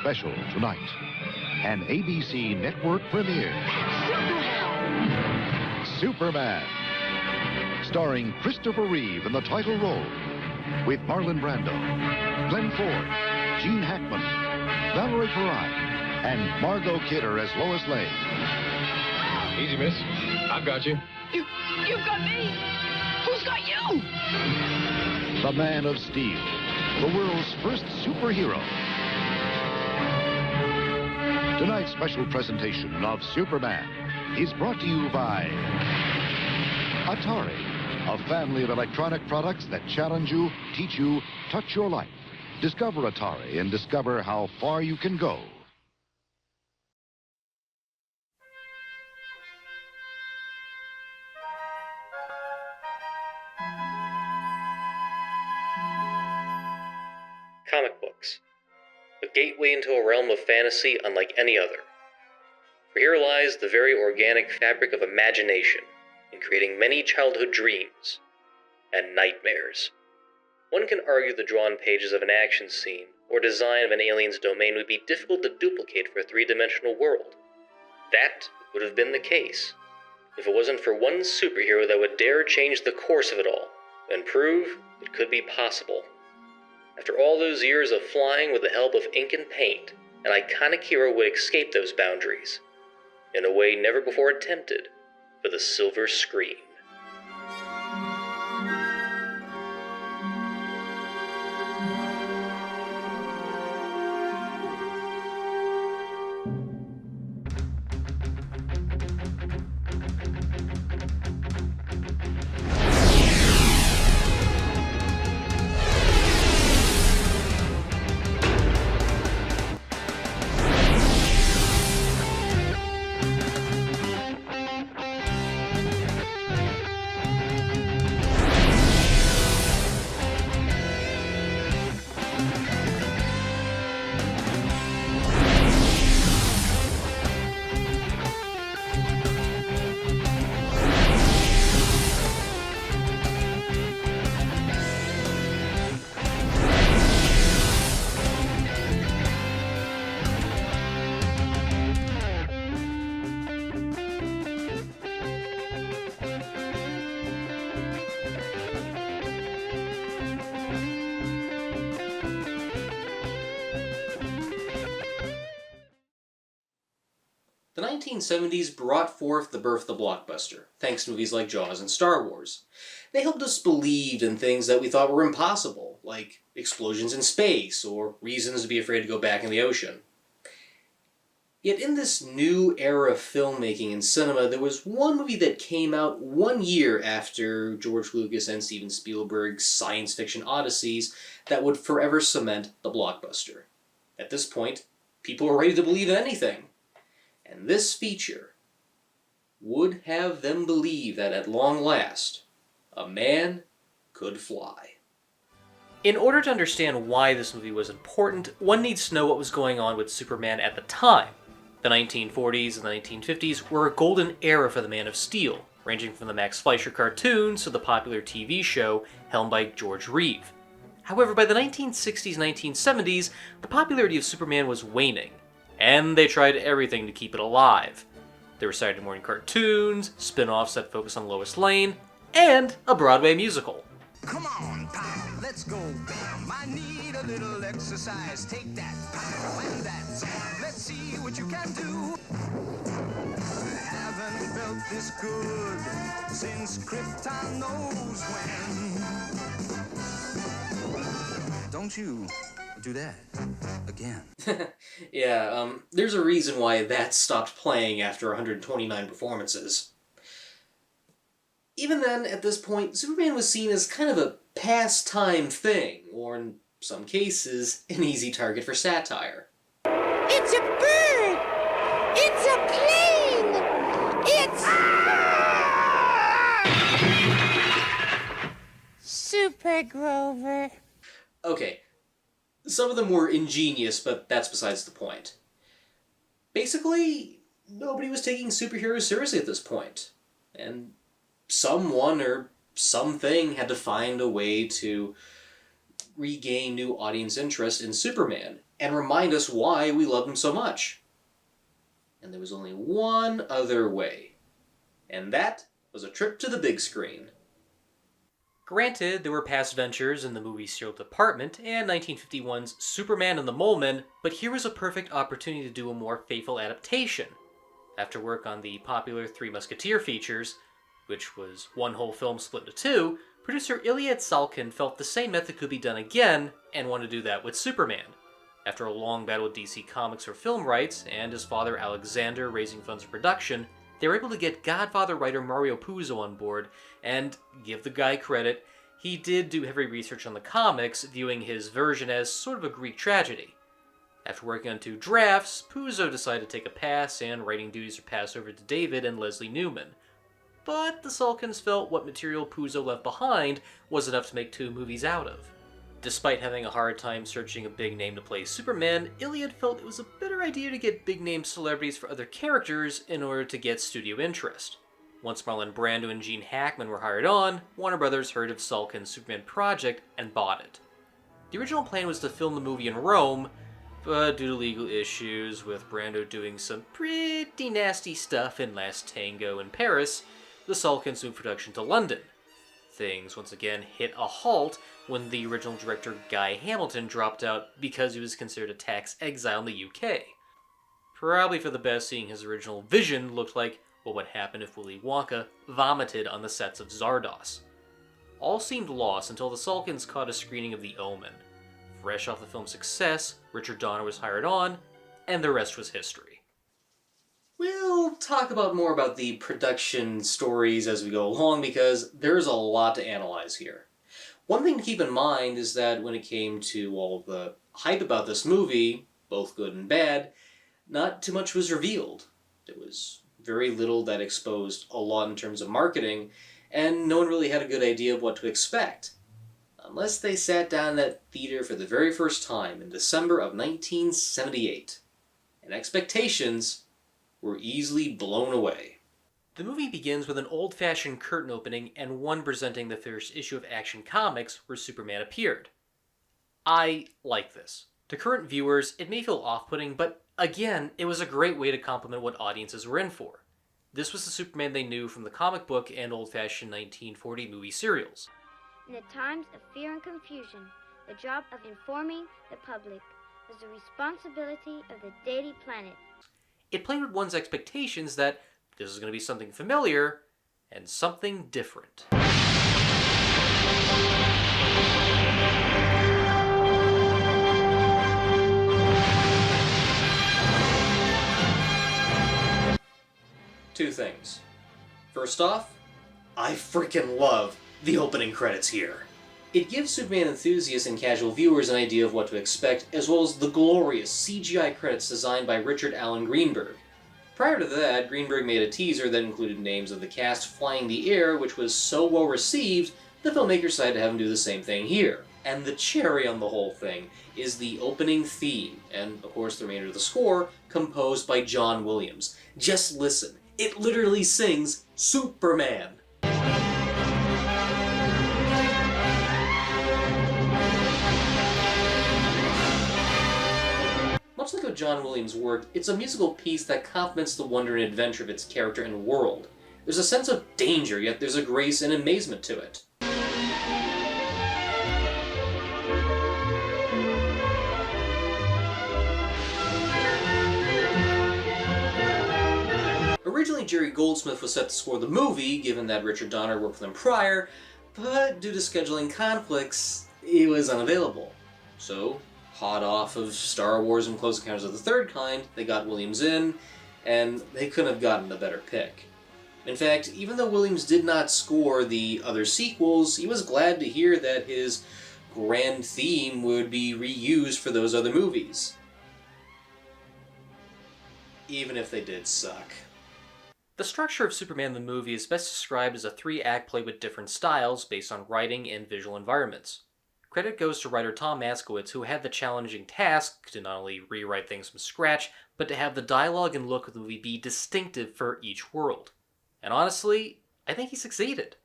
special tonight. An ABC network premiere. Superman. Starring Christopher Reeve in the title role. With Marlon Brando, Glenn Ford, Gene Hackman, Valerie Perrine, and Margot Kidder as Lois Lane. Easy, miss. I've got you. You've got me? Who's got you? The Man of Steel, the world's first superhero. Tonight's special presentation of Superman is brought to you by Atari, a family of electronic products that challenge you, teach you, touch your life. Discover Atari and discover how far you can go. Comic books. A gateway into a realm of fantasy unlike any other. For here lies the very organic fabric of imagination in creating many childhood dreams and nightmares. One can argue the drawn pages of an action scene or design of an alien's domain would be difficult to duplicate for a three-dimensional world. That would have been the case if it wasn't for one superhero that would dare change the course of it all and prove it could be possible. After all those years of flying with the help of ink and paint, an iconic hero would escape those boundaries in a way never before attempted for the silver screen. The 1970s brought forth the birth of the blockbuster, thanks to movies like Jaws and Star Wars. They helped us believe in things that we thought were impossible, like explosions in space, or reasons to be afraid to go back in the ocean. Yet in this new era of filmmaking and cinema, there was one movie that came out 1 year after George Lucas and Steven Spielberg's science fiction odysseys that would forever cement the blockbuster. At this point, people were ready to believe in anything. And this feature would have them believe that at long last, a man could fly. In order to understand why this movie was important, one needs to know what was going on with Superman at the time. The 1940s and the 1950s were a golden era for the Man of Steel, ranging from the Max Fleischer cartoons to the popular TV show helmed by George Reeve. However, by the 1960s and 1970s, the popularity of Superman was waning, and they tried everything to keep it alive. There were Saturday morning cartoons, spin-offs that focused on Lois Lane, and a Broadway musical. Come on, pal, let's go, bam. I need a little exercise. Take that, pal, and that's all. Let's see what you can do. I haven't felt this good since Krypton knows when. Don't you do that again. Yeah, there's a reason why that stopped playing after 129 performances. Even then, at this point, Superman was seen as kind of a pastime thing, or in some cases, an easy target for satire. It's a bird! It's a plane! It's... Super Grover. Okay, some of them were ingenious, but that's besides the point. Basically, nobody was taking superheroes seriously at this point, and someone or something had to find a way to regain new audience interest in Superman, and remind us why we loved him so much. And there was only one other way. And that was a trip to the big screen. Granted, there were past adventures in the movie's serial department and 1951's Superman and the Mole Men, but here was a perfect opportunity to do a more faithful adaptation. After work on the popular Three Musketeer features, which was one whole film split into two, producer Iliad Salkin felt the same method could be done again and wanted to do that with Superman. After a long battle with DC Comics for film rights, and his father Alexander raising funds for production, they were able to get Godfather writer Mario Puzo on board, and give the guy credit, he did do heavy research on the comics, viewing his version as sort of a Greek tragedy. After working on 2 drafts, Puzo decided to take a pass, and writing duties were passed over to David and Leslie Newman. But the Salkins felt what material Puzo left behind was enough to make 2 movies out of. Despite having a hard time searching a big name to play Superman, Iliad felt it was a better idea to get big-name celebrities for other characters in order to get studio interest. Once Marlon Brando and Gene Hackman were hired on, Warner Brothers heard of Salkin's Superman project and bought it. The original plan was to film the movie in Rome, but due to legal issues, with Brando doing some pretty nasty stuff in Last Tango in Paris, the Salkins moved production to London. Things once again hit a halt when the original director Guy Hamilton dropped out because he was considered a tax exile in the UK. Probably for the best, seeing his original vision looked like what would happen if Willy Wonka vomited on the sets of Zardoz. All seemed lost until the Salkins caught a screening of The Omen. Fresh off the film's success, Richard Donner was hired on, and the rest was history. We'll talk more about the production stories as we go along, because there's a lot to analyze here. One thing to keep in mind is that when it came to all the hype about this movie, both good and bad, not too much was revealed. There was very little that exposed a lot in terms of marketing, and no one really had a good idea of what to expect. Unless they sat down in that theater for the very first time in December of 1978. And expectations were easily blown away. The movie begins with an old-fashioned curtain opening and one presenting the first issue of Action Comics where Superman appeared. I like this. To current viewers, it may feel off-putting, but again, it was a great way to complement what audiences were in for. This was the Superman they knew from the comic book and old-fashioned 1940 movie serials. In the times of fear and confusion, the job of informing the public was the responsibility of the Daily Planet. It played with one's expectations that this is going to be something familiar and something different. Two things. First off, I freaking love the opening credits here. It gives Superman enthusiasts and casual viewers an idea of what to expect, as well as the glorious CGI credits designed by Richard Allen Greenberg. Prior to that, Greenberg made a teaser that included names of the cast flying the air, which was so well received, the filmmakers decided to have him do the same thing here. And the cherry on the whole thing is the opening theme, and of course the remainder of the score, composed by John Williams. Just listen, it literally sings Superman. Much like how John Williams worked, it's a musical piece that complements the wonder and adventure of its character and world. There's a sense of danger, yet there's a grace and amazement to it. Originally, Jerry Goldsmith was set to score the movie, given that Richard Donner worked with him prior, but due to scheduling conflicts, he was unavailable. So, hot off of Star Wars and Close Encounters of the Third Kind, they got Williams in, and they couldn't have gotten a better pick. In fact, even though Williams did not score the other sequels, he was glad to hear that his grand theme would be reused for those other movies. Even if they did suck. The structure of Superman the movie is best described as a 3-act play with different styles based on writing and visual environments. Credit goes to writer Tom Maskowitz, who had the challenging task to not only rewrite things from scratch, but to have the dialogue and look of the movie be distinctive for each world. And honestly, I think he succeeded.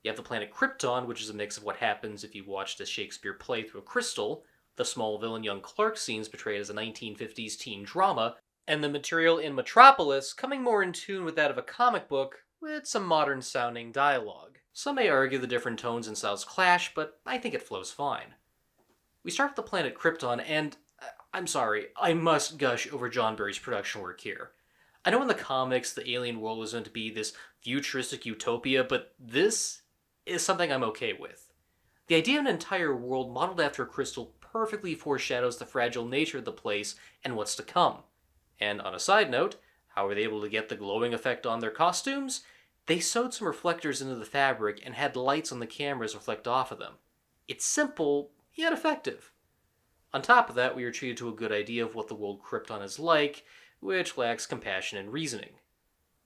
You have the planet Krypton, which is a mix of what happens if you watched a Shakespeare play through a crystal, the Smallville and Young Clark scenes portrayed as a 1950s teen drama, and the material in Metropolis coming more in tune with that of a comic book with some modern-sounding dialogue. Some may argue the different tones and styles clash, but I think it flows fine. We start with the planet Krypton, and I'm sorry, I must gush over John Barry's production work here. I know in the comics the alien world was meant to be this futuristic utopia, but this is something I'm okay with. The idea of an entire world modeled after a crystal perfectly foreshadows the fragile nature of the place and what's to come. And on a side note, how were they able to get the glowing effect on their costumes? They sewed some reflectors into the fabric and had lights on the cameras reflect off of them. It's simple, yet effective. On top of that, we are treated to a good idea of what the world Krypton is like, which lacks compassion and reasoning.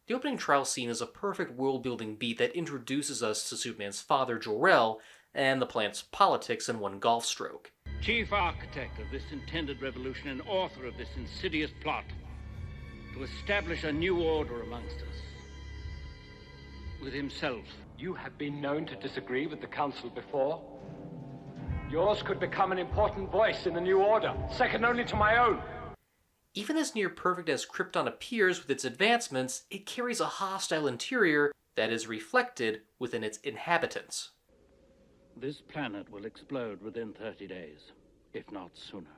The opening trial scene is a perfect world-building beat that introduces us to Superman's father, Jor-El, and the planet's politics in one golf stroke. Chief architect of this intended revolution and author of this insidious plot to establish a new order amongst us. With himself. You have been known to disagree with the Council before. Yours could become an important voice in the new order, second only to my own. Even as near-perfect as Krypton appears with its advancements, it carries a hostile interior that is reflected within its inhabitants. This planet will explode within 30 days, if not sooner.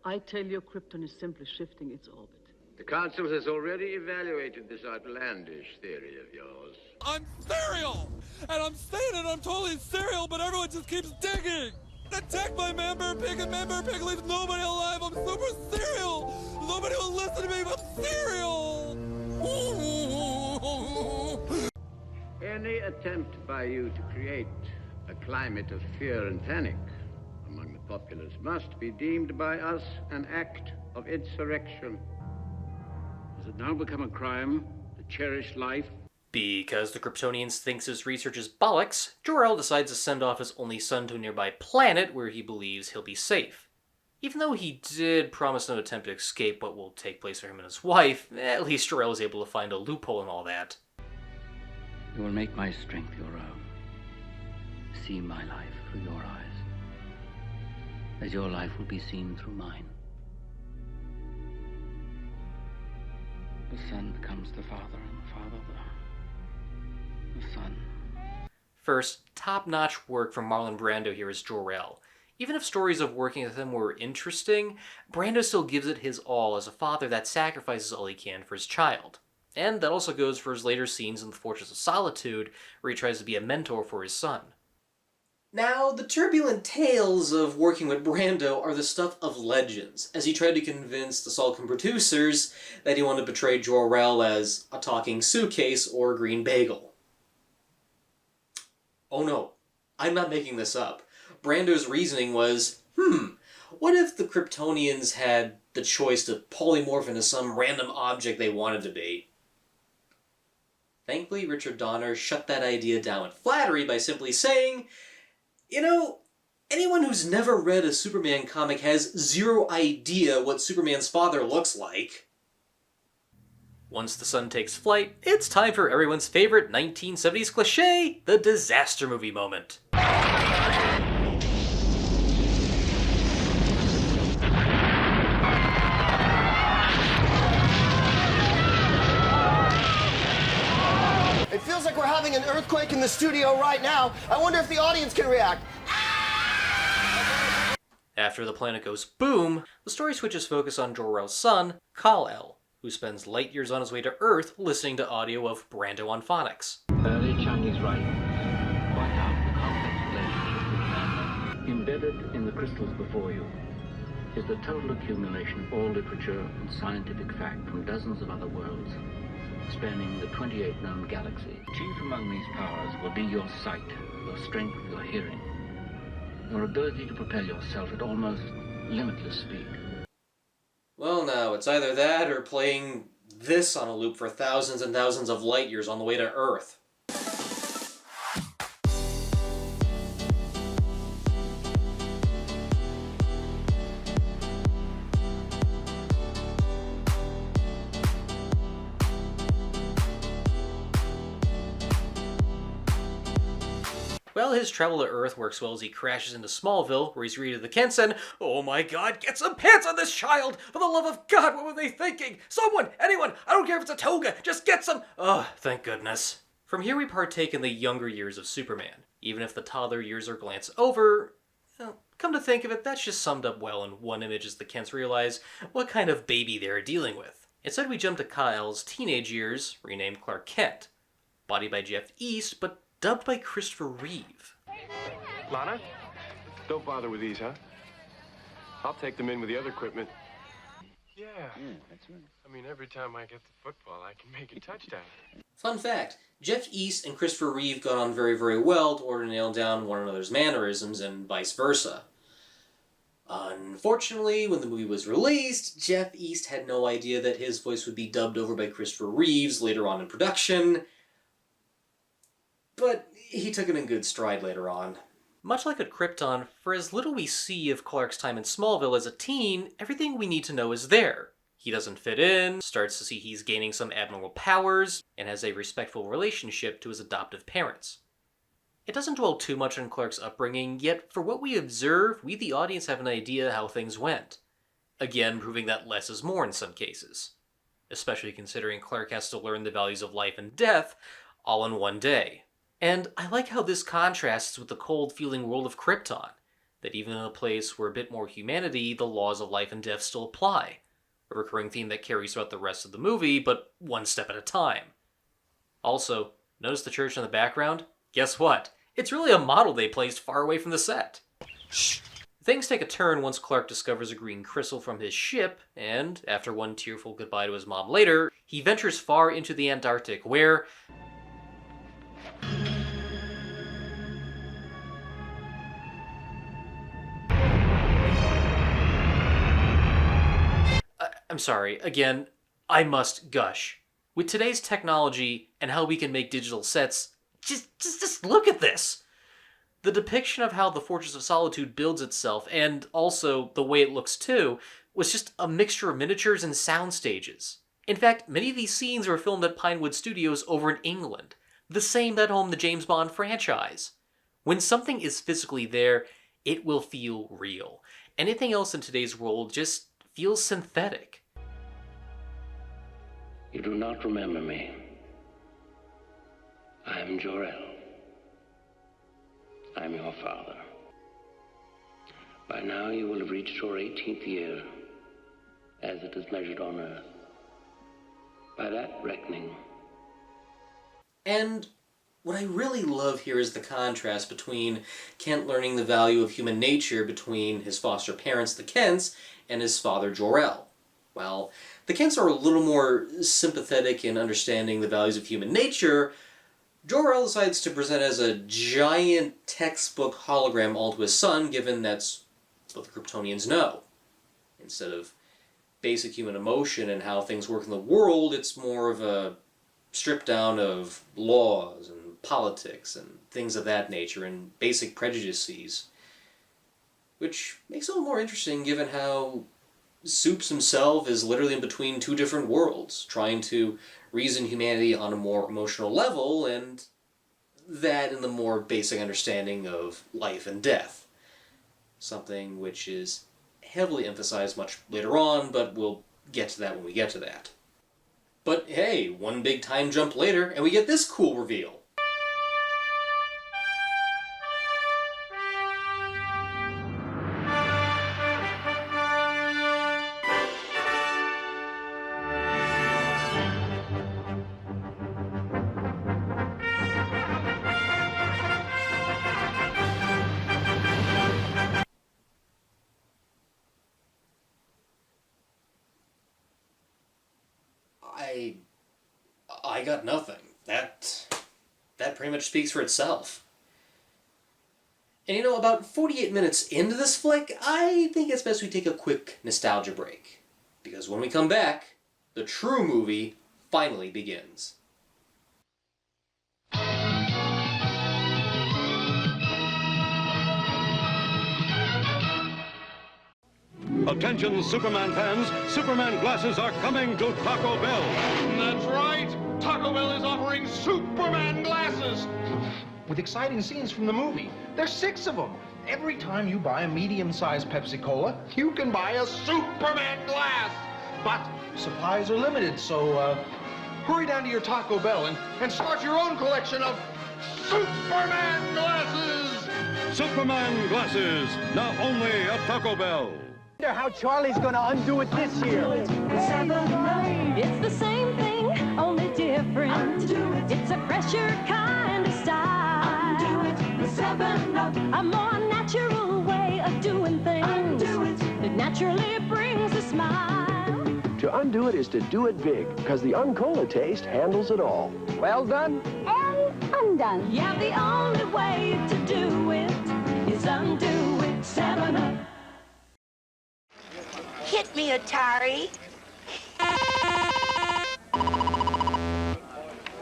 I tell you, Krypton is simply shifting its orbit. The Council has already evaluated this outlandish theory of yours. I'm serial! And I'm saying it, I'm totally serial, but everyone just keeps digging! Attack my member pig and member pig leaves nobody alive! I'm super serial! Nobody will listen to me, but I'm serial! Any attempt by you to create a climate of fear and panic among the populace must be deemed by us an act of insurrection. Has it now become a crime to cherish life? Because the Kryptonians thinks his research is bollocks, Jor-El decides to send off his only son to a nearby planet where he believes he'll be safe. Even though he did promise no attempt to escape what will take place for him and his wife, at least Jor-El was able to find a loophole in all that. You will make my strength your own. See my life through your eyes, as your life will be seen through mine. The son becomes the father, and the father the son. First, top-notch work from Marlon Brando here as Jor-El. Even if stories of working with him were interesting, Brando still gives it his all as a father that sacrifices all he can for his child. And that also goes for his later scenes in The Fortress of Solitude, where he tries to be a mentor for his son. Now, the turbulent tales of working with Brando are the stuff of legends, as he tried to convince the Salkin producers that he wanted to portray Jor-El as a talking suitcase or green bagel. Oh no, I'm not making this up. Brando's reasoning was, what if the Kryptonians had the choice to polymorph into some random object they wanted to be? Thankfully, Richard Donner shut that idea down with flattery by simply saying, you know, anyone who's never read a Superman comic has zero idea what Superman's father looks like. Once the sun takes flight, it's time for everyone's favorite 1970s cliché, the disaster movie moment. It feels like we're having an earthquake in the studio right now. I wonder if the audience can react. After the planet goes boom, the story switches focus on Jor-El's son, Kal-El, who spends light years on his way to Earth listening to audio of Brando on phonics. Early Chinese writings point out the complex relationship with man. Embedded in the crystals before you is the total accumulation of all literature and scientific fact from dozens of other worlds, spanning the 28 known galaxies. Chief among these powers will be your sight, your strength, your hearing, your ability to propel yourself at almost limitless speed. Well, now, it's either that or playing this on a loop for thousands and thousands of light years on the way to Earth. Well, his travel to Earth works well as he crashes into Smallville, where he's greeted the Kents and, "Oh my god, get some pants on this child! For the love of God, what were they thinking? Someone, anyone, I don't care if it's a toga, just get some—" Oh, thank goodness. From here we partake in the younger years of Superman. Even if the toddler years are glanced over, come to think of it, that's just summed up well in one image as the Kents realize what kind of baby they're dealing with. Instead we jump to Kyle's teenage years, renamed Clark Kent. Bodied by Jeff East, but dubbed by Christopher Reeve. Lana, don't bother with these, huh? I'll take them in with the other equipment. Yeah, that's right. I mean, every time I get the football, I can make a touchdown. Fun fact, Jeff East and Christopher Reeve got on very, very well to order to nail down one another's mannerisms and vice versa. Unfortunately, when the movie was released, Jeff East had no idea that his voice would be dubbed over by Christopher Reeve's later on in production, but he took it in good stride later on. Much like at Krypton, for as little we see of Clark's time in Smallville as a teen, everything we need to know is there. He doesn't fit in, starts to see he's gaining some abnormal powers, and has a respectful relationship to his adoptive parents. It doesn't dwell too much on Clark's upbringing, yet for what we observe, we the audience have an idea how things went. Again, proving that less is more in some cases. Especially considering Clark has to learn the values of life and death all in one day. And I like how this contrasts with the cold-feeling world of Krypton, that even in a place where a bit more humanity, the laws of life and death still apply. A recurring theme that carries throughout the rest of the movie, but one step at a time. Also, notice the church in the background? Guess what? It's really a model they placed far away from the set. Shh. Things take a turn once Clark discovers a green crystal from his ship, and, after one tearful goodbye to his mom later, he ventures far into the Antarctic, where... I'm sorry, again, I must gush. With today's technology and how we can make digital sets, just look at this! The depiction of how the Fortress of Solitude builds itself, and also the way it looks too, was just a mixture of miniatures and sound stages. In fact, many of these scenes were filmed at Pinewood Studios over in England, the same that home the James Bond franchise. When something is physically there, it will feel real. Anything else in today's world just feels synthetic. You do not remember me. I am Jor-El. I am your father. By now you will have reached your 18th year, as it is measured on Earth. By that reckoning. And what I really love here is the contrast between Kent learning the value of human nature between his foster parents, the Kents, and his father, Jor-El. Well, the Kents are a little more sympathetic in understanding the values of human nature. Jor-El decides to present as a giant textbook hologram all to his son, given that's what the Kryptonians know. Instead of basic human emotion and how things work in the world, it's more of a strip down of laws and politics and things of that nature and basic prejudices. Which makes it a little more interesting given how Soups himself is literally in between two different worlds, trying to reason humanity on a more emotional level, and that in the more basic understanding of life and death. Something which is heavily emphasized much later on, but we'll get to that when we get to that. But hey, one big time jump later, and we get this cool reveal. I got nothing. That pretty much speaks for itself. And you know, about 48 minutes into this flick, I think it's best we take a quick nostalgia break. Because when we come back, the true movie finally begins. Attention Superman fans, Superman glasses are coming to Taco Bell. That's right! Taco Bell is offering Superman glasses! with exciting scenes from the movie. There's 6 of them. Every time you buy a medium-sized Pepsi-Cola, you can buy a Superman glass. But supplies are limited, so hurry down to your Taco Bell and start your own collection of Superman glasses! Superman glasses, now only at Taco Bell. I wonder how Charlie's gonna undo it this year. It's the same thing, only different. It's a fresher kind of style. A more natural way of doing things that naturally brings a smile. To undo it is to do it big, because the Uncola taste handles it all. Well done. And undone. Yeah, the only way to do it is undo it. 7-Up. Hit me, Atari.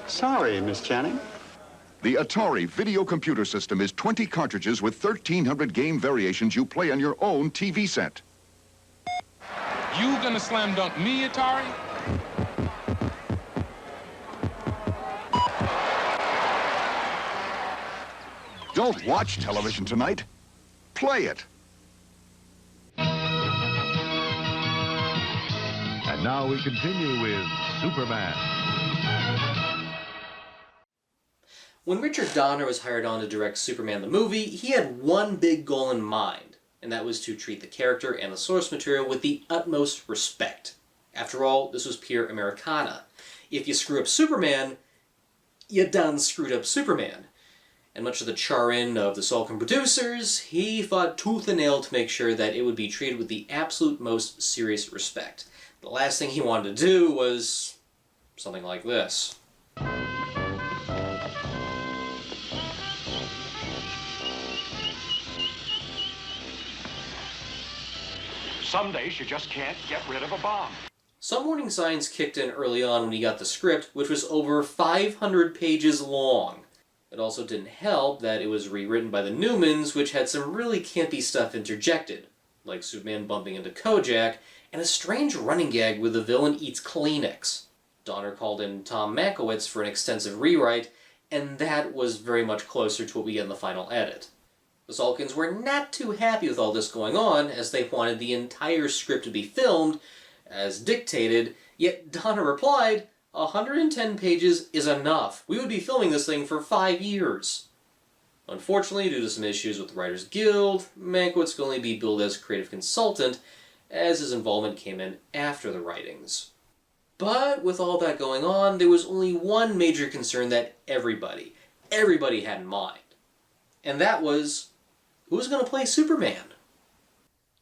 Sorry, Miss Channing. The Atari video computer system is 20 cartridges with 1,300 game variations you play on your own TV set. You gonna slam dunk me, Atari? Don't watch television tonight. Play it. And now we continue with Superman. When Richard Donner was hired on to direct Superman the movie, he had one big goal in mind, and that was to treat the character and the source material with the utmost respect. After all, this was pure Americana. If you screw up Superman, you done screwed up Superman. And much of the chagrin of the Salkin producers, he fought tooth and nail to make sure that it would be treated with the absolute most serious respect. The last thing he wanted to do was something like this. Some days you just can't get rid of a bomb. Some warning signs kicked in early on when he got the script, which was over 500 pages long. It also didn't help that it was rewritten by the Newmans, which had some really campy stuff interjected, like Superman bumping into Kojak, and a strange running gag where the villain eats Kleenex. Donner called in Tom Mankiewicz for an extensive rewrite, and that was very much closer to what we get in the final edit. The Salkins were not too happy with all this going on, as they wanted the entire script to be filmed, as dictated, yet Donner replied, 110 pages is enough. We would be filming this thing for 5 years. Unfortunately, due to some issues with the Writers Guild, Mankiewicz could only be billed as creative consultant, as his involvement came in after the writings. But with all that going on, there was only one major concern that everybody had in mind. And that was, who was going to play Superman?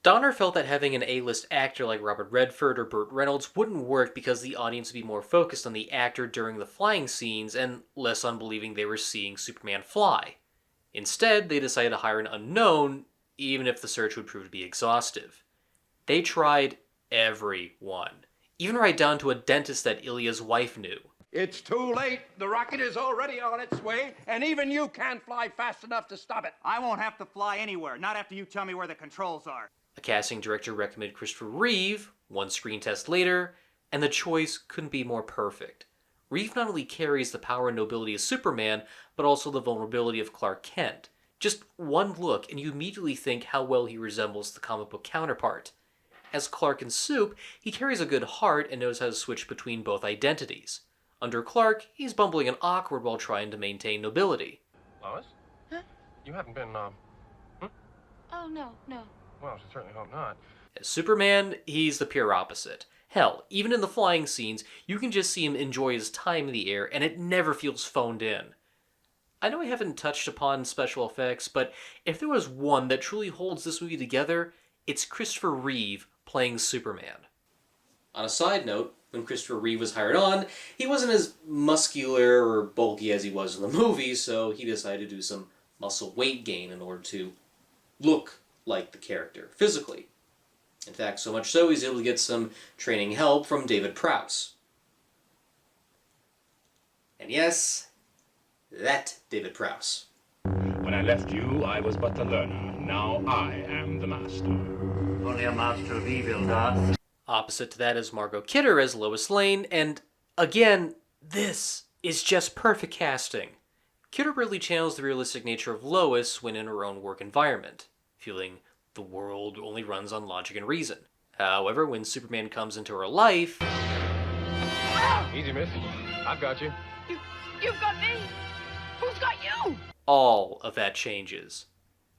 Donner felt that having an A-list actor like Robert Redford or Burt Reynolds wouldn't work because the audience would be more focused on the actor during the flying scenes and less on believing they were seeing Superman fly. Instead, they decided to hire an unknown, even if the search would prove to be exhaustive. They tried everyone, even right down to a dentist that Ilya's wife knew. It's too late. The rocket is already on its way, and even you can't fly fast enough to stop it. I won't have to fly anywhere, not after you tell me where the controls are. A casting director recommended Christopher Reeve, one screen test later, and the choice couldn't be more perfect. Reeve not only carries the power and nobility of Superman, but also the vulnerability of Clark Kent. Just one look, and you immediately think how well he resembles the comic book counterpart. As Clark in Soup, he carries a good heart and knows how to switch between both identities. Under Clark, he's bumbling and awkward while trying to maintain nobility. Lois? Huh? You haven't been, Oh, no. Well, I certainly hope not. As Superman, he's the pure opposite. Hell, even in the flying scenes, you can just see him enjoy his time in the air, and it never feels phoned in. I know I haven't touched upon special effects, but if there was one that truly holds this movie together, it's Christopher Reeve playing Superman. On a side note, when Christopher Reeve was hired on, he wasn't as muscular or bulky as he was in the movie, so he decided to do some muscle weight gain in order to look like the character physically. In fact, so much so he's able to get some training help from David Prowse. And yes, that David Prowse. When I left you, I was but the learner. Now I am the master. Only a master of evil, Darth. Opposite to that is Margot Kidder as Lois Lane, and again, this is just perfect casting. Kidder really channels the realistic nature of Lois when in her own work environment, feeling the world only runs on logic and reason. However, when Superman comes into her life... Easy, miss. I've got you. You've got me! Who's got you? all of that changes.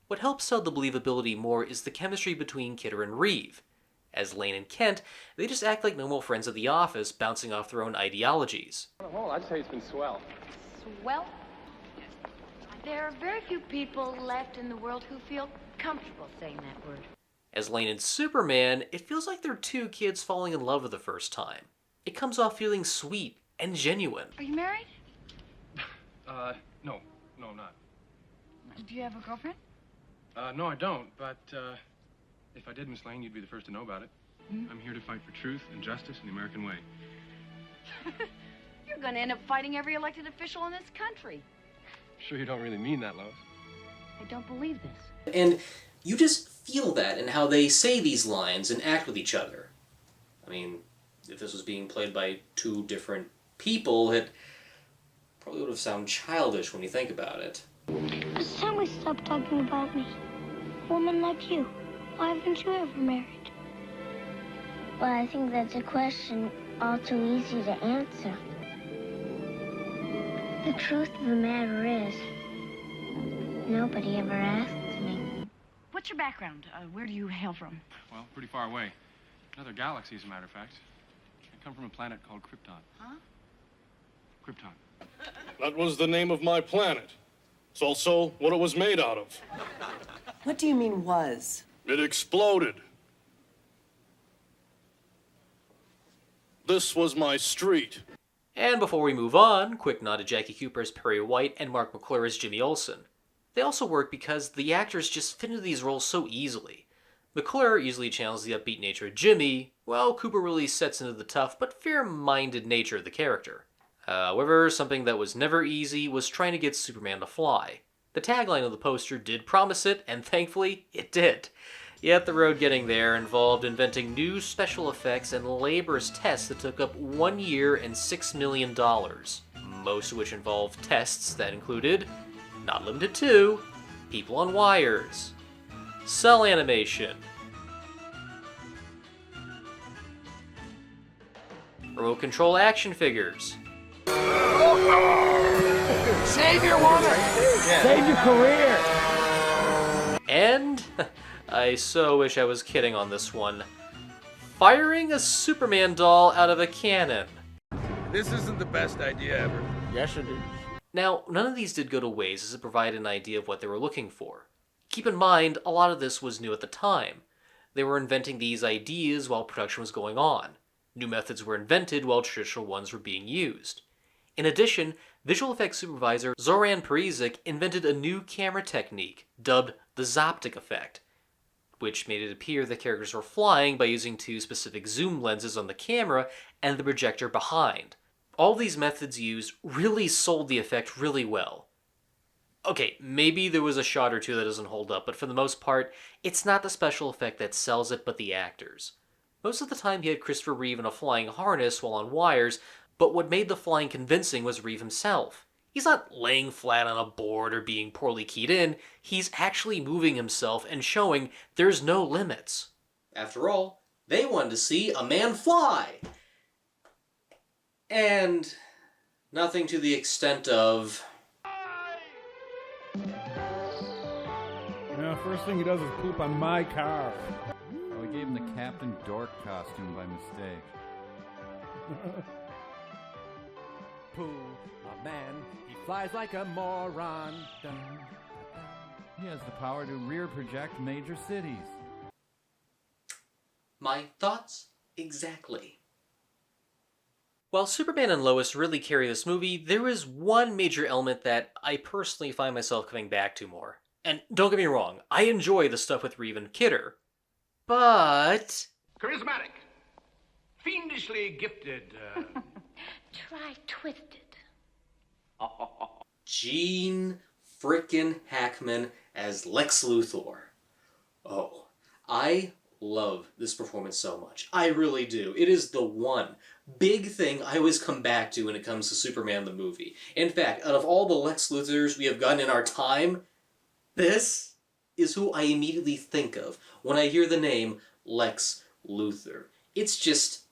What helps sell the believability more is the chemistry between Kidder and Reeve. As Lane and Kent, they just act like normal friends at the office, bouncing off their own ideologies. Well, I'd say it's been swell. Swell? There are very few people left in the world who feel comfortable saying that word. As Lane and Superman, it feels like they're two kids falling in love for the first time. It comes off feeling sweet and genuine. Are you married? No, I'm not. Do you have a girlfriend? No, I don't, but, if I did, Miss Lane, you'd be the first to know about it. I'm here to fight for truth and justice in the American way. You're going to end up fighting every elected official in this country. Sure you don't really mean that, Lois? I don't believe this. And you just feel that in how they say these lines and act with each other. I mean, if this was being played by two different people, it probably would have sounded childish when you think about it. It's time we stop talking about me. A woman like you. Why haven't you ever married? Well, I think that's a question all too easy to answer. The truth of the matter is, nobody ever asked me. What's your background? Where do you hail from? Well, pretty far away. Another galaxy, as a matter of fact. I come from a planet called Krypton. Huh? Krypton. That was the name of my planet. It's also what it was made out of. What do you mean, was? It exploded. This was my street. And before we move on, quick nod to Jackie Cooper as Perry White and Mark McClure as Jimmy Olsen. They also work because the actors just fit into these roles so easily. McClure easily channels the upbeat nature of Jimmy, while Cooper really sets into the tough but fair-minded nature of the character. However, something that was never easy was trying to get Superman to fly. The tagline of the poster did promise it, and thankfully, it did. Yet the road getting there involved inventing new special effects and laborious tests that took up 1 year and $6 million, most of which involved tests that included, not limited to, people on wires, cell animation, remote control action figures, Save your woman! Save your career! and, I so wish I was kidding on this one, firing a Superman doll out of a cannon. This isn't the best idea ever. Yes, it is. Now, none of these did go to waste as it provided an idea of what they were looking for. Keep in mind, a lot of this was new at the time. They were inventing these ideas while production was going on. New methods were invented while traditional ones were being used. In addition, visual effects supervisor Zoran Perizic invented a new camera technique, dubbed the Zoptic effect, which made it appear the characters were flying by using two specific zoom lenses on the camera and the projector behind. All these methods used really sold the effect really well. Okay, maybe there was a shot or two that doesn't hold up, but for the most part, it's not the special effect that sells it, but the actors. Most of the time you had Christopher Reeve in a flying harness while on wires, but what made the flying convincing was Reeve himself. He's not laying flat on a board or being poorly keyed in, he's actually moving himself and showing there's no limits. After all, they wanted to see a man fly! And nothing to the extent of... Now, first thing he does is poop on my car. Oh, we gave him the Captain Dork costume by mistake. Pooh, a man, he flies like a moron. Dun, dun, dun. He has the power to rear project major cities. My thoughts? Exactly. While Superman and Lois really carry this movie, there is one major element that I personally find myself coming back to more. And don't get me wrong, I enjoy the stuff with Reeve and Kidder. But... Charismatic. Fiendishly gifted. Try twisted. Gene frickin' Hackman as Lex Luthor. Oh, I love this performance so much. I really do. It is the one big thing I always come back to when it comes to Superman the movie. In fact, out of all the Lex Luthors we have gotten in our time, this is who I immediately think of when I hear the name Lex Luthor. It's just...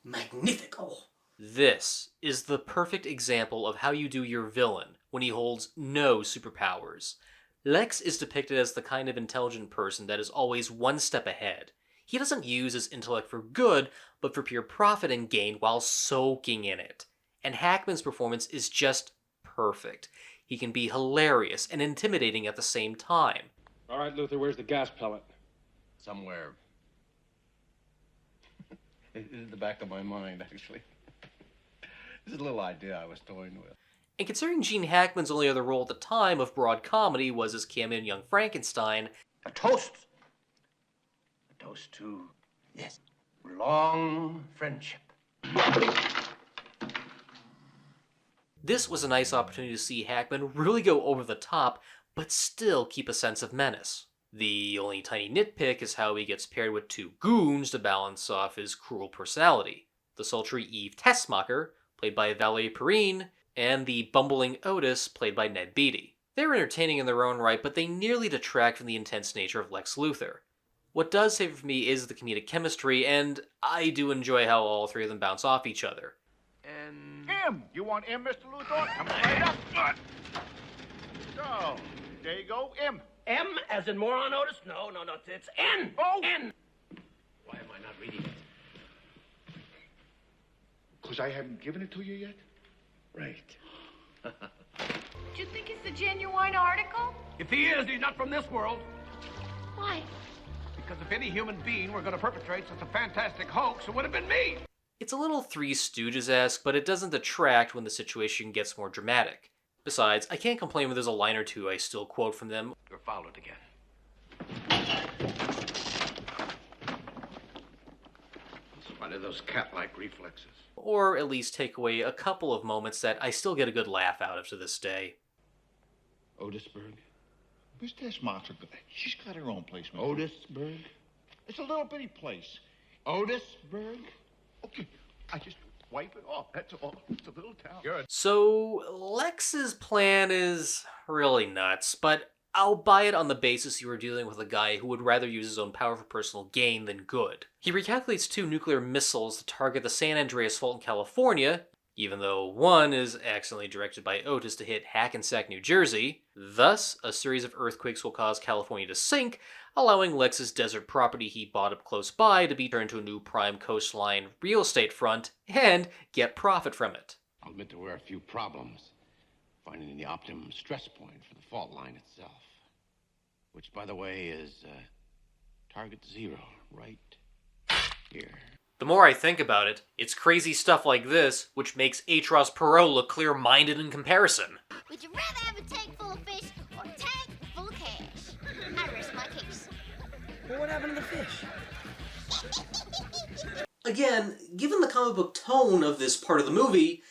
magnifico. This is the perfect example of how you do your villain when he holds no superpowers. Lex is depicted as the kind of intelligent person that is always one step ahead. He doesn't use his intellect for good, but for pure profit and gain while soaking in it. And Hackman's performance is just perfect. He can be hilarious and intimidating at the same time. All right, Luthor, where's the gas pellet? Somewhere. In the back of my mind, actually. This is a little idea I was toying with. And considering Gene Hackman's only other role at the time of broad comedy was his cameo in Young Frankenstein, A toast. A toast to, yes, long friendship. this was a nice opportunity to see Hackman really go over the top, but still keep a sense of menace. The only tiny nitpick is how he gets paired with two goons to balance off his cruel personality. The sultry Eve Tessmacher, played by Valerie Perrine, and the bumbling Otis, played by Ned Beatty. They're entertaining in their own right, but they nearly detract from the intense nature of Lex Luthor. What does save it for me is the comedic chemistry, and I do enjoy how all three of them bounce off each other. M. You want M, Mr. Luthor? Come right up. So, there you go, M. M as in moron, Otis? No, it's N. Oh! N. Why am I not reading it? Because I haven't given it to you yet? Right. Do you think it's a genuine article? If he is, he's not from this world. Why? Because if any human being were going to perpetrate such a fantastic hoax, it would have been me. It's a little Three Stooges-esque, but it doesn't detract when the situation gets more dramatic. Besides, I can't complain when there's a line or two I still quote from them. You're followed again. In spite of those cat-like reflexes. Or at least take away a couple of moments that I still get a good laugh out of to this day. Otisburg? Miss Tessmacher, she's got her own place, Mr. Otisburg? It's a little bitty place. Otisburg? Okay, I just wipe it off, that's all. It's a little town. Good. So, Lex's plan is really nuts, but I'll buy it on the basis you are dealing with a guy who would rather use his own power for personal gain than good. He recalculates 2 nuclear missiles to target the San Andreas Fault in California, even though one is accidentally directed by Otis to hit Hackensack, New Jersey. Thus, a series of earthquakes will cause California to sink, allowing Lex's desert property he bought up close by to be turned to a new prime coastline real estate front and get profit from it. I'll admit there were a few problems finding the optimum stress point for the fault line itself. Which, by the way, is target 0, right here. The more I think about it, it's crazy stuff like this which makes Atros Perot look clear-minded in comparison. Would you rather have a tank full of fish or a tank full of cash? I rest my case. Well, what happened to the fish? Again, given the comic book tone of this part of the movie,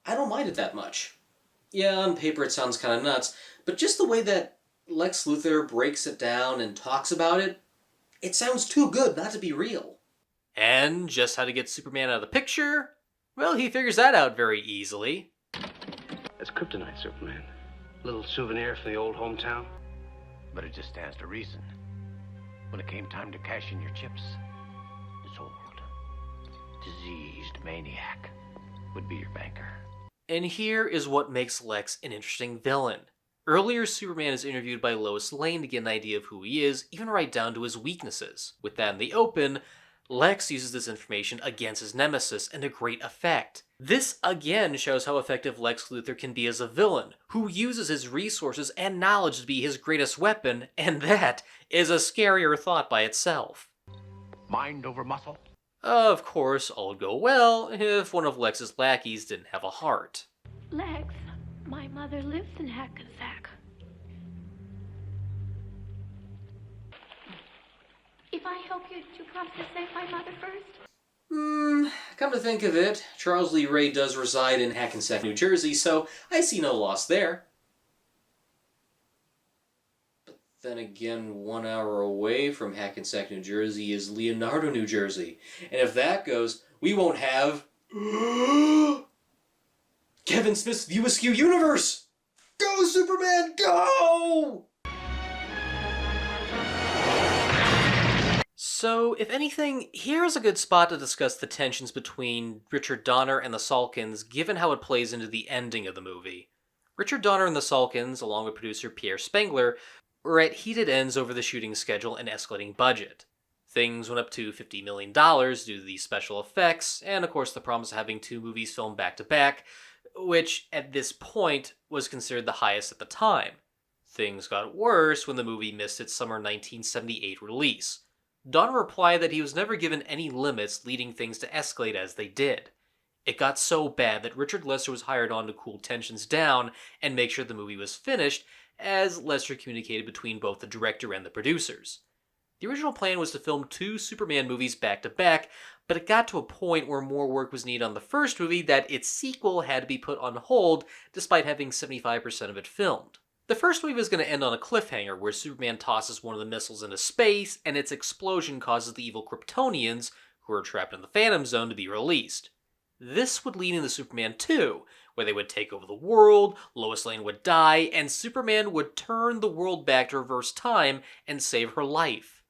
I don't mind it that much. Yeah, on paper it sounds kind of nuts, but just the way that Lex Luthor breaks it down and talks about it, it sounds too good not to be real. And just how to get Superman out of the picture? Well, he figures that out very easily. That's kryptonite, Superman. Little souvenir from the old hometown. But it just stands to reason. When it came time to cash in your chips, this old, diseased maniac would be your banker. And here is what makes Lex an interesting villain. Earlier, Superman is interviewed by Lois Lane to get an idea of who he is, even right down to his weaknesses. With that in the open, Lex uses this information against his nemesis, and to great effect. This again shows how effective Lex Luthor can be as a villain, who uses his resources and knowledge to be his greatest weapon, and that is a scarier thought by itself. Mind over muscle? Of course, all would go well if one of Lex's lackeys didn't have a heart. Lex, my mother lives in Hackensack. If I help you, do you promise to save my mother first? Come to think of it, Charles Lee Ray does reside in Hackensack, New Jersey, so I see no loss there. But Then again, 1 hour away from Hackensack, New Jersey is Leonardo, New Jersey. And if that goes, we won't have Kevin Smith's View Askew universe! Go, Superman, go! So, if anything, here's a good spot to discuss the tensions between Richard Donner and the Salkinds, given how it plays into the ending of the movie. Richard Donner and the Salkinds, along with producer Pierre Spengler, were at heated ends over the shooting schedule and escalating budget. Things went up to $50 million due to the special effects, and of course the promise of having 2 movies filmed back-to-back, which, at this point, was considered the highest at the time. Things got worse when the movie missed its summer 1978 release. Donner replied that he was never given any limits, leading things to escalate as they did. It got so bad that Richard Lester was hired on to cool tensions down and make sure the movie was finished, as Lester communicated between both the director and the producers. The original plan was to film 2 Superman movies back-to-back, but it got to a point where more work was needed on the first movie that its sequel had to be put on hold, despite having 75% of it filmed. The first movie was going to end on a cliffhanger where Superman tosses one of the missiles into space, and its explosion causes the evil Kryptonians, who are trapped in the Phantom Zone, to be released. This would lead into Superman 2, where they would take over the world, Lois Lane would die, and Superman would turn the world back to reverse time and save her life.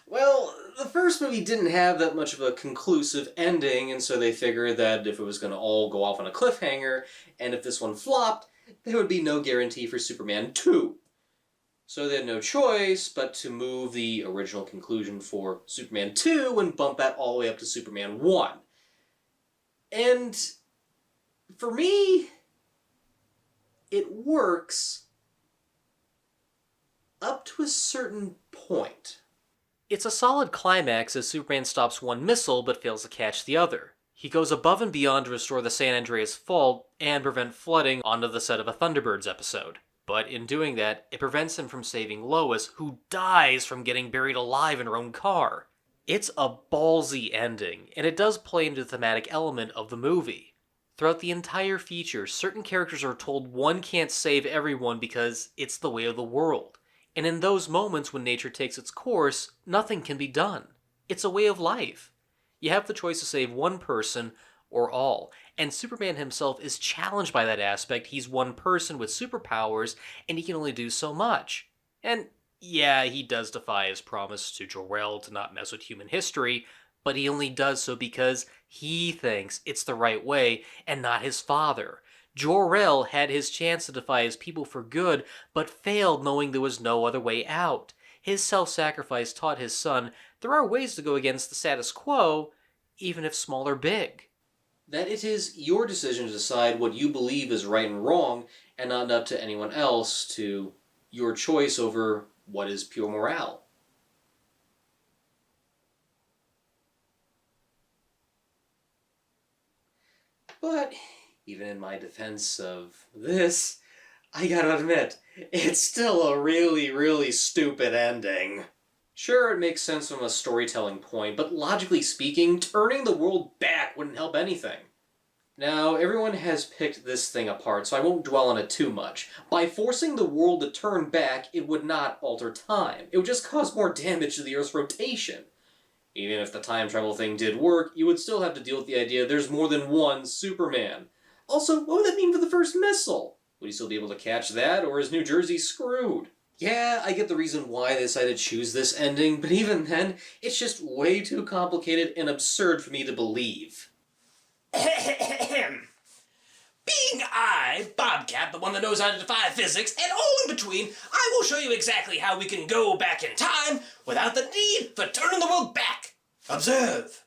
Well, the first movie didn't have that much of a conclusive ending, and so they figured that if it was going to all go off on a cliffhanger, and if this one flopped, there would be no guarantee for Superman 2. So they had no choice but to move the original conclusion for Superman 2 and bump that all the way up to Superman 1. And for me, it works up to a certain point. It's a solid climax as Superman stops one missile but fails to catch the other. He goes above and beyond to restore the San Andreas Fault and prevent flooding onto the set of a Thunderbirds episode. But in doing that, it prevents him from saving Lois, who dies from getting buried alive in her own car. It's a ballsy ending, and it does play into the thematic element of the movie. Throughout the entire feature, certain characters are told one can't save everyone because it's the way of the world. And in those moments when nature takes its course, nothing can be done. It's a way of life. You have the choice to save one person or all, and Superman himself is challenged by that aspect. He's one person with superpowers, and he can only do so much. And yeah, he does defy his promise to Jor-El to not mess with human history, but he only does so because he thinks it's the right way, and not his father. Jor-El had his chance to defy his people for good, but failed knowing there was no other way out. His self-sacrifice taught his son there are ways to go against the status quo, even if small or big. That it is your decision to decide what you believe is right and wrong, and not up to anyone else to your choice over what is pure morale. But even in my defense of this, I gotta admit, it's still a really, really stupid ending. Sure, it makes sense from a storytelling point, but logically speaking, turning the world back wouldn't help anything. Now, everyone has picked this thing apart, so I won't dwell on it too much. By forcing the world to turn back, it would not alter time. It would just cause more damage to the Earth's rotation. Even if the time travel thing did work, you would still have to deal with the idea there's more than one Superman. Also, what would that mean for the first missile? Would he still be able to catch that, or is New Jersey screwed? Yeah, I get the reason why they decided to choose this ending, but even then, it's just way too complicated and absurd for me to believe. Being I, Bobcat, the one that knows how to defy physics, and all in between, I will show you exactly how we can go back in time without the need for turning the world back. Observe.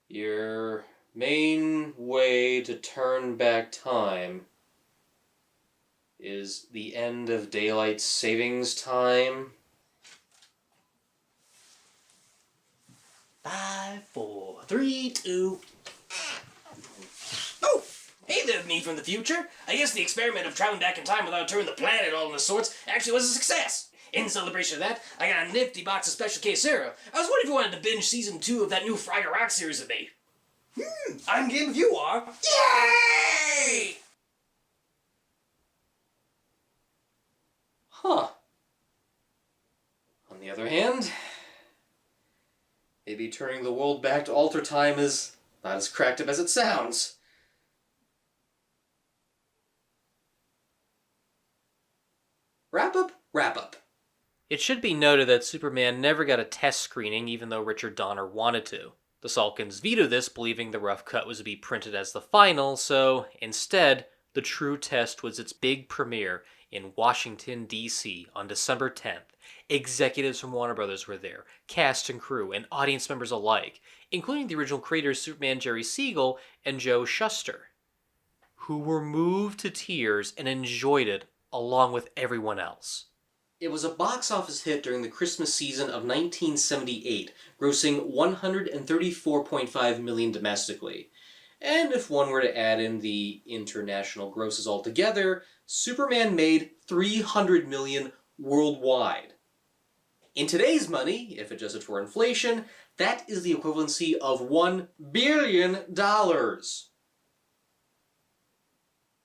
Your main way to turn back time is the end of daylight savings time. 5, 4, 3, 2. Oh, hey there, me from the future. I guess the experiment of traveling back in time without turning the planet all into sorts actually was a success. In celebration of that, I got a nifty box of Special K cereal. I was wondering if you wanted to binge season 2 of that new Fraggle Rock series with me. I'm game if you are. Yay! Huh. On the other hand, maybe turning the world back to alter time is not as cracked up as it sounds. Wrap up. It should be noted that Superman never got a test screening, even though Richard Donner wanted to. The Salkins vetoed this, believing the rough cut was to be printed as the final, so instead, the true test was its big premiere in Washington, D.C. on December 10th. Executives from Warner Brothers were there, cast and crew, and audience members alike, including the original creators Superman Jerry Siegel and Joe Shuster, who were moved to tears and enjoyed it along with everyone else. It was a box office hit during the Christmas season of 1978, grossing $134.5 million domestically. And if one were to add in the international grosses altogether, Superman made $300 million worldwide. In today's money, if adjusted for inflation, that is the equivalency of $1 billion.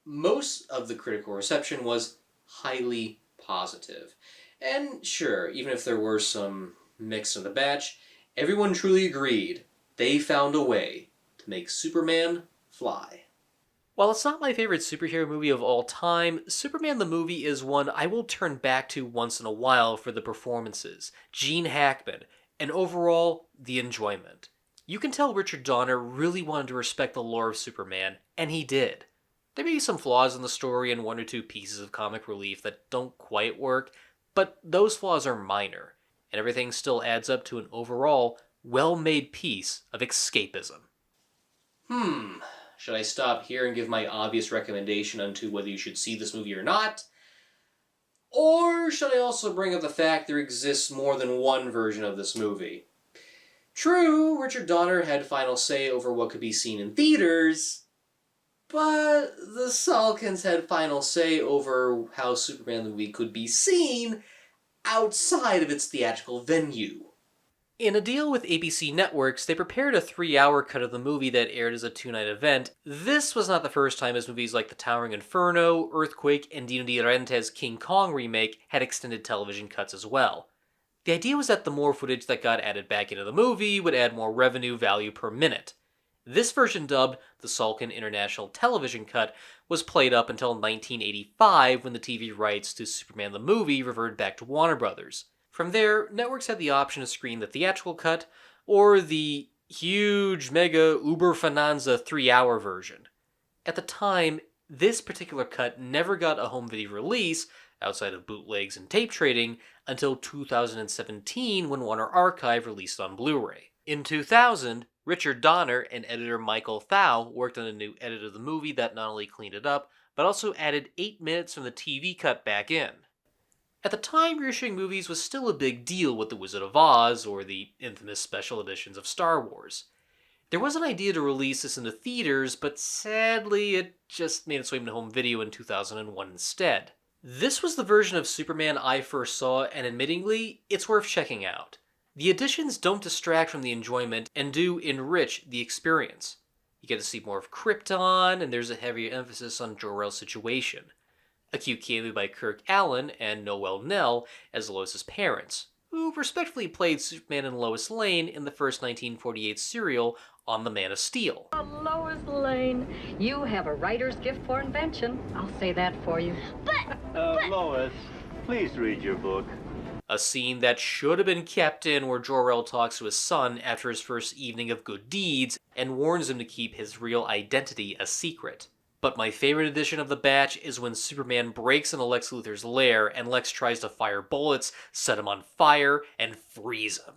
Most of the critical reception was highly positive. And sure, even if there were some mix in the batch, everyone truly agreed they found a way to make Superman fly. While it's not my favorite superhero movie of all time, Superman the movie is one I will turn back to once in a while for the performances, Gene Hackman, and overall, the enjoyment. You can tell Richard Donner really wanted to respect the lore of Superman, and he did. There may be some flaws in the story and one or two pieces of comic relief that don't quite work, but those flaws are minor, and everything still adds up to an overall, well-made piece of escapism. Should I stop here and give my obvious recommendation onto whether you should see this movie or not? Or should I also bring up the fact there exists more than one version of this movie? True, Richard Donner had final say over what could be seen in theaters, but the Salkins had final say over how Superman the movie could be seen outside of its theatrical venue. In a deal with ABC Networks, they prepared a 3-hour cut of the movie that aired as a 2-night event. This was not the first time as movies like The Towering Inferno, Earthquake, and Dino De Laurentiis' King Kong remake had extended television cuts as well. The idea was that the more footage that got added back into the movie would add more revenue value per minute. This version, dubbed the Salkin International Television Cut, was played up until 1985 when the TV rights to Superman the movie reverted back to Warner Brothers. From there, networks had the option to screen the theatrical cut or the huge mega uber finanza 3-hour version. At the time, this particular cut never got a home video release, outside of bootlegs and tape trading, until 2017 when Warner Archive released on Blu-ray. In 2000, Richard Donner and editor Michael Thau worked on a new edit of the movie that not only cleaned it up, but also added 8 minutes from the TV cut back in. At the time, reissuing movies was still a big deal with The Wizard of Oz or the infamous special editions of Star Wars. There was an idea to release this into theaters, but sadly it just made its way into home video in 2001 instead. This was the version of Superman I first saw, and admittingly, it's worth checking out. The additions don't distract from the enjoyment and do enrich the experience. You get to see more of Krypton, and there's a heavier emphasis on Jor-El's situation. A cute cameo by Kirk Allen and Noel Nell as Lois's parents, who respectively played Superman and Lois Lane in the first 1948 serial on The Man of Steel. Oh, Lois Lane, you have a writer's gift for invention. I'll say that for you. Lois, please read your book. A scene that should have been kept in where Jor-El talks to his son after his first evening of good deeds and warns him to keep his real identity a secret. But my favorite edition of the batch is when Superman breaks into Lex Luthor's lair and Lex tries to fire bullets, set him on fire, and freeze him.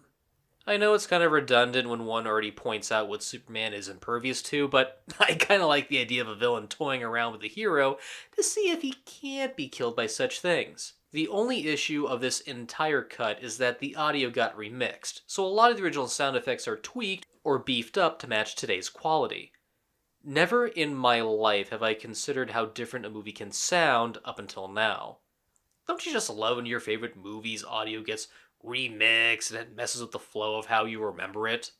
I know it's kind of redundant when one already points out what Superman is impervious to, but I kind of like the idea of a villain toying around with the hero to see if he can't be killed by such things. The only issue of this entire cut is that the audio got remixed, so a lot of the original sound effects are tweaked or beefed up to match today's quality. Never in my life have I considered how different a movie can sound up until now. Don't you just love when your favorite movie's audio gets remixed and it messes with the flow of how you remember it?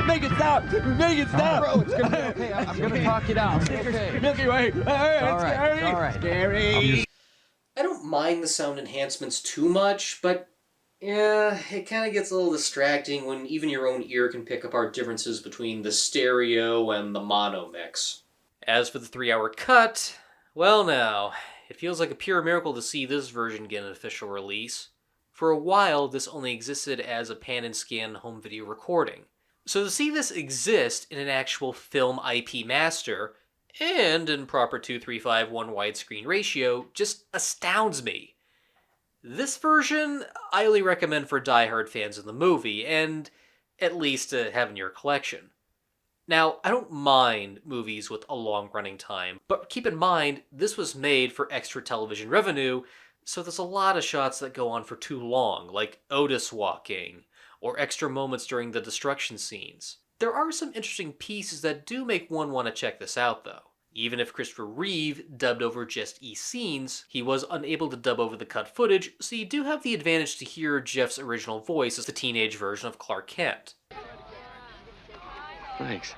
Make it stop! Make it stop! Bro, it's gonna be okay. I'm gonna talk it out. Okay. Milky Way! All right, Scary! all right. Scary! I don't mind the sound enhancements too much, but yeah, it kind of gets a little distracting when even your own ear can pick apart differences between the stereo and the mono mix. As for the 3-hour cut, well now, it feels like a pure miracle to see this version get an official release. For a while, this only existed as a pan and scan home video recording. So to see this exist in an actual film IP master, and in proper 2:3:5:1 widescreen ratio, just astounds me. This version, I highly recommend for die-hard fans of the movie, and at least to have in your collection. Now, I don't mind movies with a long running time, but keep in mind, this was made for extra television revenue, so there's a lot of shots that go on for too long, like Otis walking, or extra moments during the destruction scenes. There are some interesting pieces that do make one want to check this out, though. Even if Christopher Reeve dubbed over just scenes, he was unable to dub over the cut footage, so you do have the advantage to hear Jeff's original voice as the teenage version of Clark Kent. Thanks.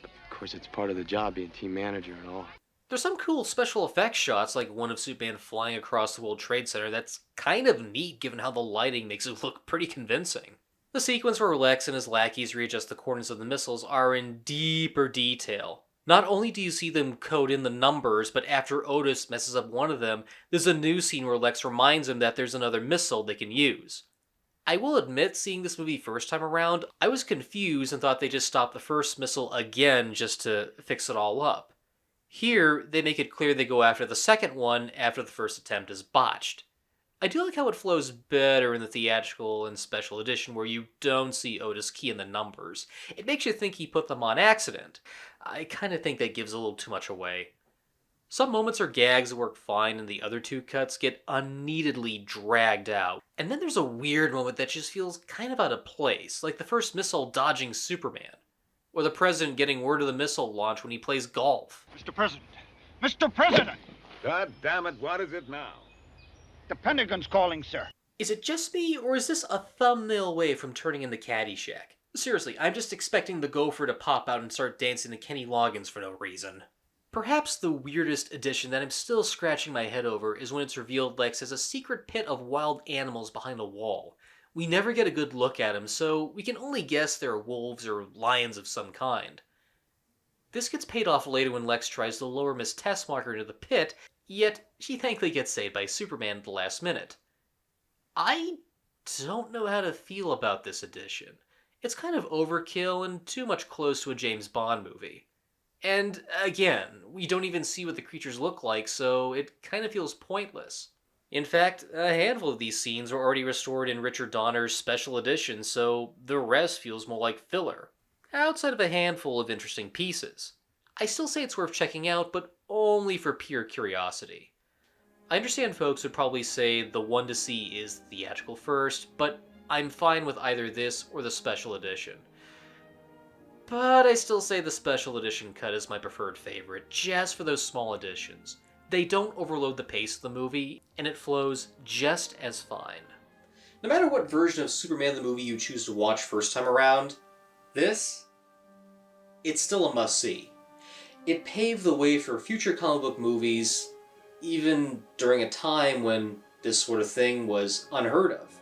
Of course, it's part of the job being team manager and all. There's some cool special effects shots, like one of Superman flying across the World Trade Center, that's kind of neat given how the lighting makes it look pretty convincing. The sequence where Lex and his lackeys readjust the coordinates of the missiles are in deeper detail. Not only do you see them code in the numbers, but after Otis messes up one of them, there's a new scene where Lex reminds him that there's another missile they can use. I will admit, seeing this movie first time around, I was confused and thought they just stopped the first missile again just to fix it all up. Here, they make it clear they go after the second one after the first attempt is botched. I do like how it flows better in the theatrical and special edition where you don't see Otis key in the numbers. It makes you think he put them on accident. I kind of think that gives a little too much away. Some moments or gags work fine and the other two cuts get unneededly dragged out. And then there's a weird moment that just feels kind of out of place, like the first missile dodging Superman. Or the president getting word of the missile launch when he plays golf. Mr. President! Mr. President! God damn it, what is it now? The Pentagon's calling, sir. Is it just me, or is this a thumbnail away from turning into Caddyshack? Seriously, I'm just expecting the gopher to pop out and start dancing to Kenny Loggins for no reason. Perhaps the weirdest addition that I'm still scratching my head over is when it's revealed Lex has a secret pit of wild animals behind a wall. We never get a good look at him, so we can only guess they're wolves or lions of some kind. This gets paid off later when Lex tries to lower Miss Tessmacher into the pit, yet she thankfully gets saved by Superman at the last minute. I don't know how to feel about this addition. It's kind of overkill and too much close to a James Bond movie. And again, we don't even see what the creatures look like, so it kind of feels pointless. In fact, a handful of these scenes were already restored in Richard Donner's special edition, so the rest feels more like filler, outside of a handful of interesting pieces. I still say it's worth checking out, but only for pure curiosity. I understand folks would probably say the one to see is theatrical first, but I'm fine with either this or the special edition. But I still say the special edition cut is my preferred favorite, just for those small additions. They don't overload the pace of the movie, and it flows just as fine. No matter what version of Superman the movie you choose to watch first time around, it's still a must-see. It paved the way for future comic book movies, even during a time when this sort of thing was unheard of.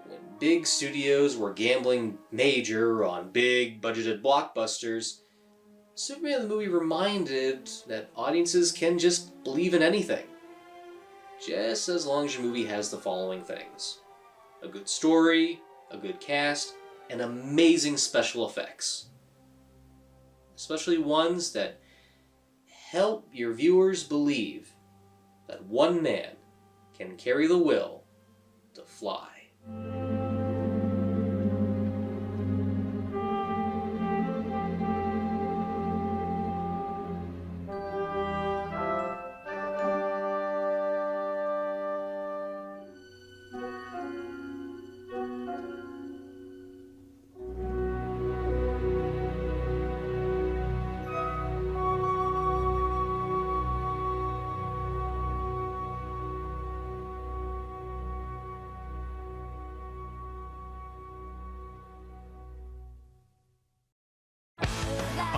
When big studios were gambling major on big budgeted blockbusters, Superman the movie reminded that audiences can just believe in anything. Just as long as your movie has the following things: a good story, a good cast, and amazing special effects. Especially ones that help your viewers believe that one man can carry the will to fly.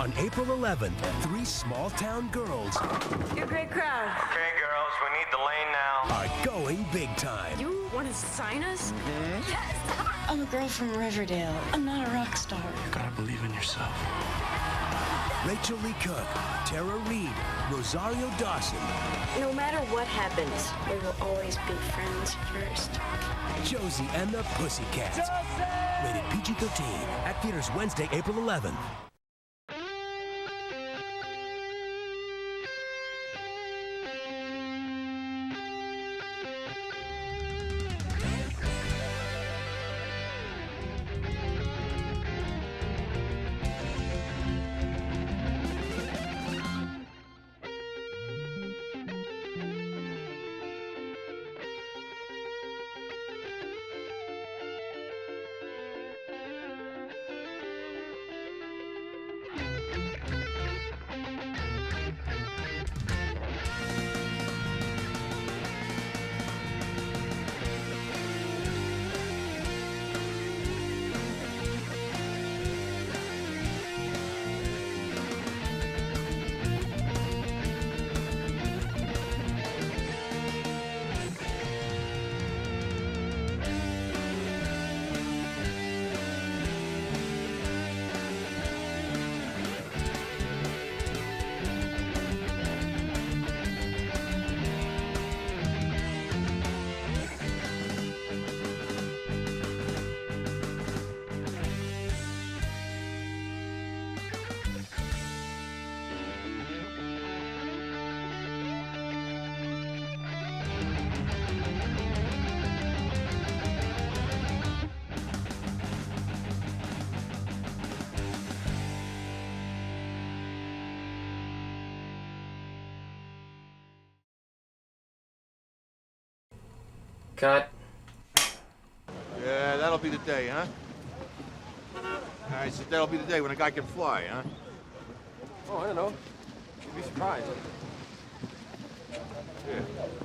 On April 11th, 3 small-town girls You're a great crowd. Okay, girls, we need the lane now. are going big time. You want to sign us? Yes! I'm a girl from Riverdale. I'm not a rock star. You gotta believe in yourself. Rachel Lee Cook, Tara Reid, Rosario Dawson, No matter what happens, we will always be friends first. Josie and the Pussycats. Rated PG-13 at theaters Wednesday, April 11th. Cut. Yeah, that'll be the day, huh? I said that'll be the day when a guy can fly, huh? Oh, I don't know. You'd be surprised. Yeah.